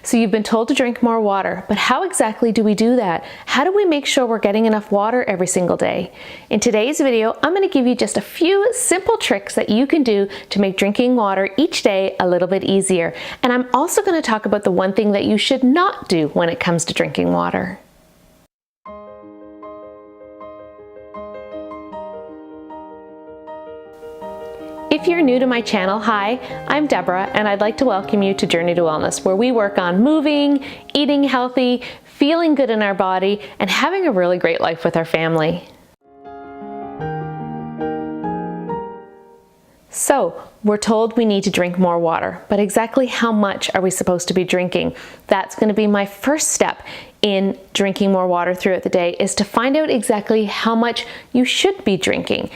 So you've been told to drink more water, but how exactly do we do that? How do we make sure we're getting enough water every single day? In today's video, I'm going to give you just a few simple tricks that you can do to make drinking water each day a little bit easier. And I'm also going to talk about the one thing that you should not do when it comes to drinking water. If you're new to my channel, hi, I'm Deborah, and I'd like to welcome you to Journey to Wellness, where we work on moving, eating healthy, feeling good in our body, and having a really great life with our family. So, we're told we need to drink more water, but exactly how much are we supposed to be drinking? That's going to be my first step in drinking more water throughout the day, is to find out exactly how much you should be drinking.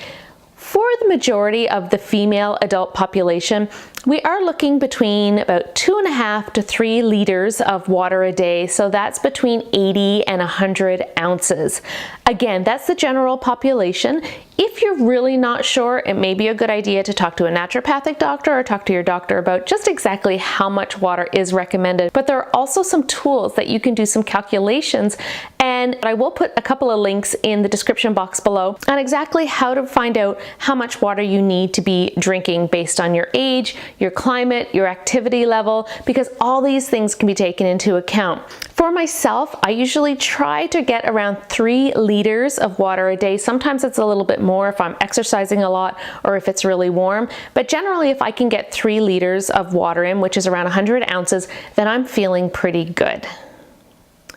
For the majority of the female adult population, we are looking between about 2.5 to 3 liters of water a day, so that's between 80 and 100 ounces. Again, that's the general population. If you're really not sure, it may be a good idea to talk to a naturopathic doctor or talk to your doctor about just exactly how much water is recommended. But there are also some tools that you can do some calculations, and I will put a couple of links in the description box below on exactly how to find out how much water you need to be drinking based on your age, your climate, your activity level, because all these things can be taken into account. For myself, I usually try to get around 3 liters of water a day. Sometimes it's a little bit more if I'm exercising a lot or if it's really warm, but generally if I can get 3 liters of water in, which is around 100 ounces, then I'm feeling pretty good.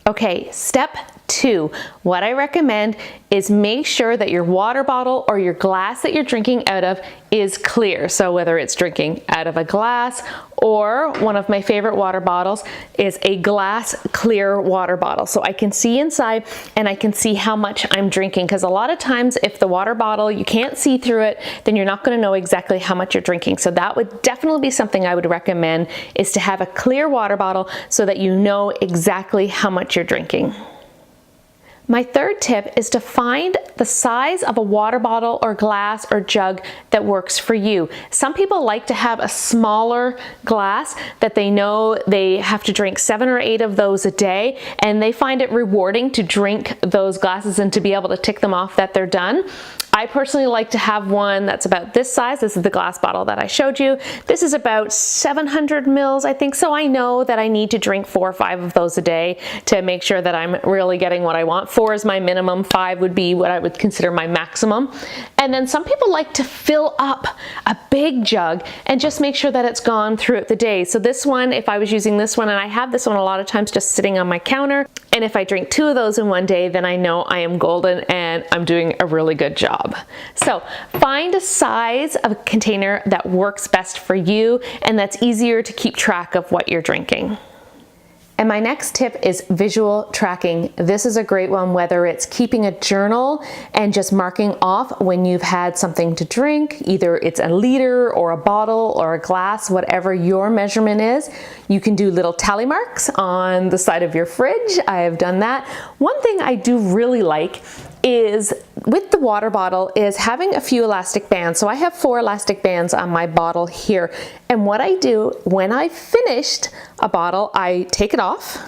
Okay, step 2, what I recommend is make sure that your water bottle or your glass that you're drinking out of is clear. So whether it's drinking out of a glass, or one of my favorite water bottles is a glass clear water bottle. So I can see inside and I can see how much I'm drinking, because a lot of times if the water bottle, you can't see through it, then you're not going to know exactly how much you're drinking. So that would definitely be something I would recommend, is to have a clear water bottle so that you know exactly how much you're drinking. My third tip is to find the size of a water bottle or glass or jug that works for you. Some people like to have a smaller glass that they know they have to drink 7 or 8 of those a day, and they find it rewarding to drink those glasses and to be able to tick them off that they're done. I personally like to have one that's about this size. This is the glass bottle that I showed you. This is about 700 mils, I think, so I know that I need to drink 4 or 5 of those a day to make sure that I'm really getting what I want. 4 is my minimum, 5 would be what I would consider my maximum. And then some people like to fill up a big jug and just make sure that it's gone throughout the day. So this one, if I was using this one, and I have this one a lot of times just sitting on my counter, and if I drink 2 of those in one day, then I know I am golden and I'm doing a really good job. So find a size of a container that works best for you and that's easier to keep track of what you're drinking. And my next tip is visual tracking. This is a great one, whether it's keeping a journal and just marking off when you've had something to drink, either it's a liter or a bottle or a glass, whatever your measurement is. You can do little tally marks on the side of your fridge. I have done that. One thing I do really like is with the water bottle is having a few elastic bands. So I have 4 elastic bands on my bottle here. And what I do when I've finished a bottle, I take it off,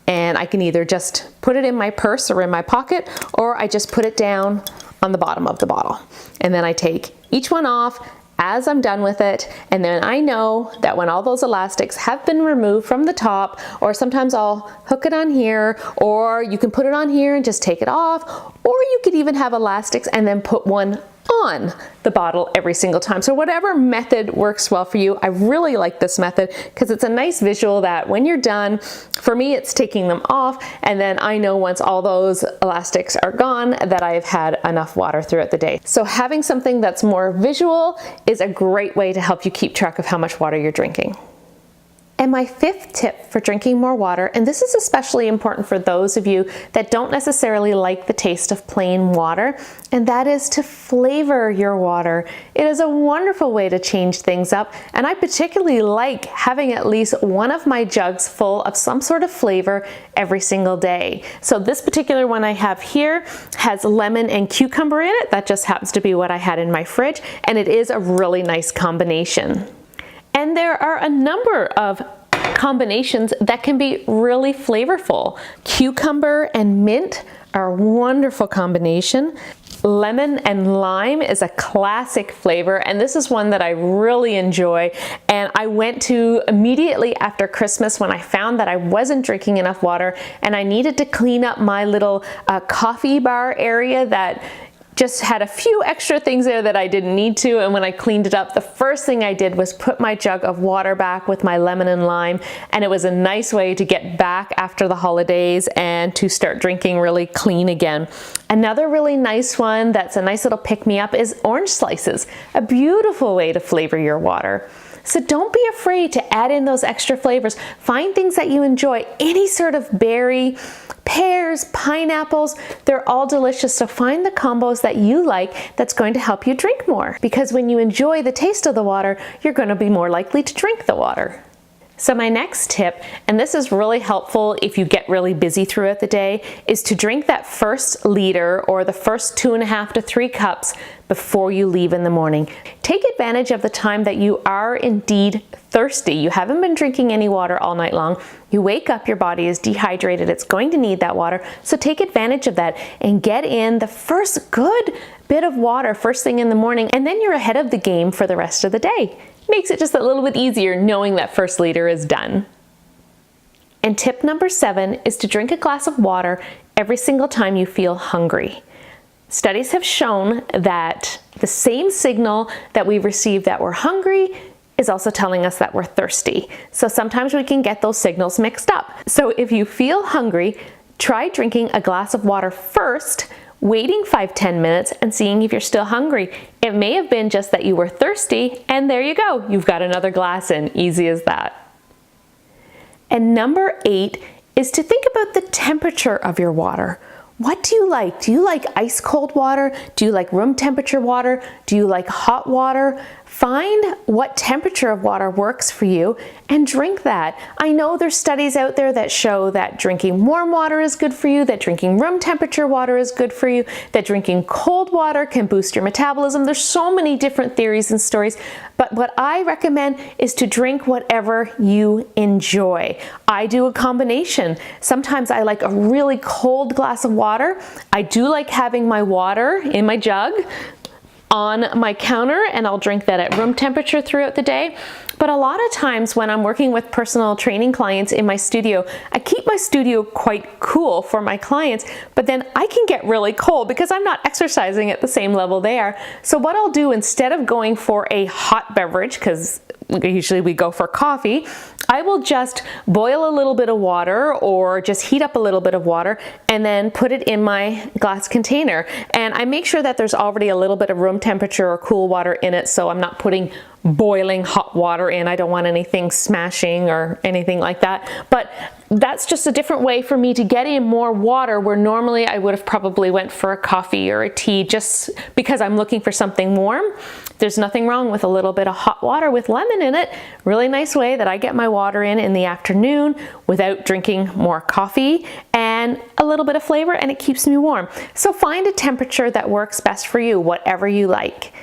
and I can either just put it in my purse or in my pocket, or I just put it down on the bottom of the bottle. And then I take each one off as I'm done with it, and then I know that when all those elastics have been removed from the top, or sometimes I'll hook it on here, or you can put it on here and just take it off, or you could even have elastics and then put one on the bottle every single time. So whatever method works well for you. I really like this method because it's a nice visual that when you're done, for me it's taking them off, and then I know once all those elastics are gone that I've had enough water throughout the day. So having something that's more visual is a great way to help you keep track of how much water you're drinking. And my 5th tip for drinking more water, and this is especially important for those of you that don't necessarily like the taste of plain water, and that is to flavor your water. It is a wonderful way to change things up, and I particularly like having at least one of my jugs full of some sort of flavor every single day. So this particular one I have here has lemon and cucumber in it. That just happens to be what I had in my fridge, and it is a really nice combination. And there are a number of combinations that can be really flavorful. Cucumber and mint are a wonderful combination. Lemon and lime is a classic flavor, and this is one that I really enjoy, and I went to immediately after Christmas when I found that I wasn't drinking enough water and I needed to clean up my little coffee bar area that just had a few extra things there that I didn't need to, and when I cleaned it up, the first thing I did was put my jug of water back with my lemon and lime, and it was a nice way to get back after the holidays and to start drinking really clean again. Another really nice one that's a nice little pick-me-up is orange slices, a beautiful way to flavor your water. So don't be afraid to add in those extra flavors. Find things that you enjoy, any sort of berry, pears, pineapples, they're all delicious. So find the combos that you like that's going to help you drink more. Because when you enjoy the taste of the water, you're going to be more likely to drink the water. So my next tip, and this is really helpful if you get really busy throughout the day, is to drink that first liter or the first 2.5 to 3 cups before you leave in the morning. Take advantage of the time that you are indeed thirsty. You haven't been drinking any water all night long. You wake up, your body is dehydrated. It's going to need that water. So take advantage of that and get in the first good bit of water first thing in the morning, and then you're ahead of the game for the rest of the day. Makes it just a little bit easier knowing that first liter is done. And tip number 7 is to drink a glass of water every single time you feel hungry. Studies have shown that the same signal that we receive that we're hungry is also telling us that we're thirsty. So sometimes we can get those signals mixed up. So if you feel hungry, try drinking a glass of water first, waiting 5-10 minutes and seeing if you're still hungry. It may have been just that you were thirsty, and there you go, you've got another glass in, easy as that. And number 8 is to think about the temperature of your water. What do you like? Do you like ice cold water? Do you like room temperature water? Do you like hot water? Find what temperature of water works for you and drink that. I know there's studies out there that show that drinking warm water is good for you, that drinking room temperature water is good for you, that drinking cold water can boost your metabolism. There's so many different theories and stories, but what I recommend is to drink whatever you enjoy. I do a combination. Sometimes I like a really cold glass of water. I do like having my water in my jug on my counter, and I'll drink that at room temperature throughout the day. But a lot of times when I'm working with personal training clients in my studio, I keep my studio quite cool for my clients, but then I can get really cold because I'm not exercising at the same level they are. So what I'll do, instead of going for a hot beverage, because usually we go for coffee, I will just boil a little bit of water or just heat up a little bit of water and then put it in my glass container. And I make sure that there's already a little bit of room temperature or cool water in it, so I'm not putting boiling hot water in. I don't want anything smashing or anything like that. But that's just a different way for me to get in more water where normally I would have probably went for a coffee or a tea just because I'm looking for something warm. There's nothing wrong with a little bit of hot water with lemon in it. Really nice way that I get my water in the afternoon without drinking more coffee, and a little bit of flavor, and it keeps me warm. So find a temperature that works best for you, whatever you like.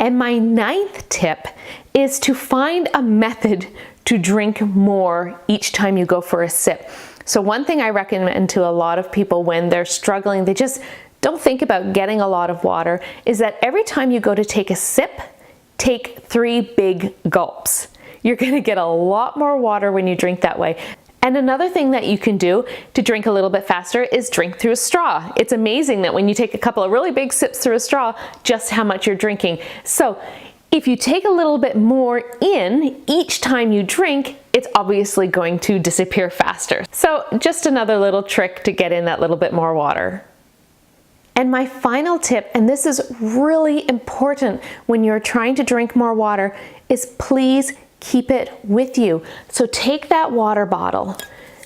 And my 9th tip is to find a method to drink more each time you go for a sip. So one thing I recommend to a lot of people when they're struggling, they just don't think about getting a lot of water, is that every time you go to take a sip, take 3 big gulps. You're gonna get a lot more water when you drink that way. And another thing that you can do to drink a little bit faster is drink through a straw. It's amazing that when you take a couple of really big sips through a straw, just how much you're drinking. So if you take a little bit more in each time you drink, it's obviously going to disappear faster. So just another little trick to get in that little bit more water. And my final tip, and this is really important when you're trying to drink more water, is please keep it with you. So take that water bottle.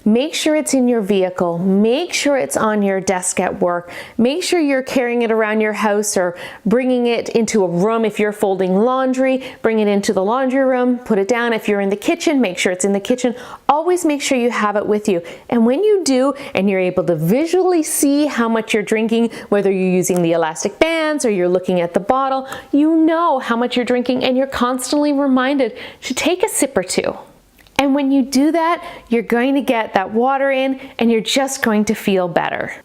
Make sure it's in your vehicle. Make sure it's on your desk at work. Make sure you're carrying it around your house or bringing it into a room. If you're folding laundry, bring it into the laundry room, put it down. If you're in the kitchen, make sure it's in the kitchen. Always make sure you have it with you. And when you do, and you're able to visually see how much you're drinking, whether you're using the elastic bands or you're looking at the bottle, you know how much you're drinking, and you're constantly reminded to take a sip or two. And when you do that, you're going to get that water in and you're just going to feel better.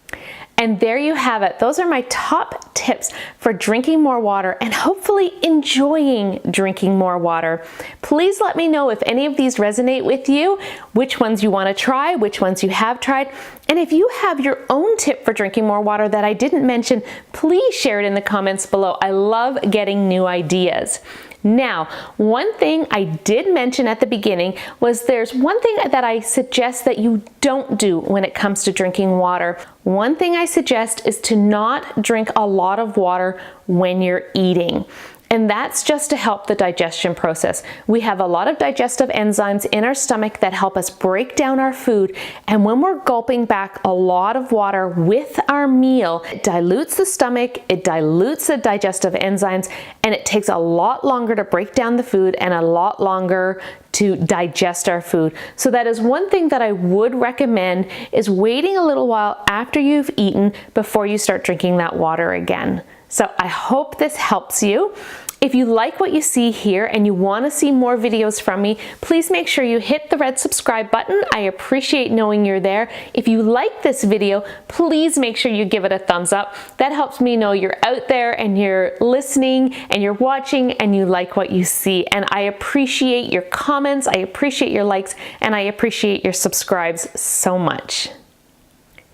And there you have it. Those are my top tips for drinking more water and hopefully enjoying drinking more water. Please let me know if any of these resonate with you, which ones you want to try, which ones you have tried. And if you have your own tip for drinking more water that I didn't mention, please share it in the comments below. I love getting new ideas. Now, one thing I did mention at the beginning was there's one thing that I suggest that you don't do when it comes to drinking water. One thing I suggest is to not drink a lot of water when you're eating. And that's just to help the digestion process. We have a lot of digestive enzymes in our stomach that help us break down our food. And when we're gulping back a lot of water with our meal, it dilutes the stomach, it dilutes the digestive enzymes, and it takes a lot longer to break down the food and a lot longer to digest our food. So that is one thing that I would recommend, is waiting a little while after you've eaten before you start drinking that water again. So I hope this helps you. If you like what you see here and you want to see more videos from me, please make sure you hit the red subscribe button. I appreciate knowing you're there. If you like this video, please make sure you give it a thumbs up. That helps me know you're out there and you're listening and you're watching and you like what you see. And I appreciate your comments, I appreciate your likes, and I appreciate your subscribes so much.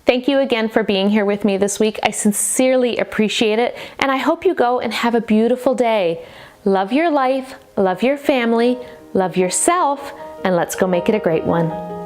Thank you again for being here with me this week. I sincerely appreciate it, and I hope you go and have a beautiful day. Love your life, love your family, love yourself, and let's go make it a great one.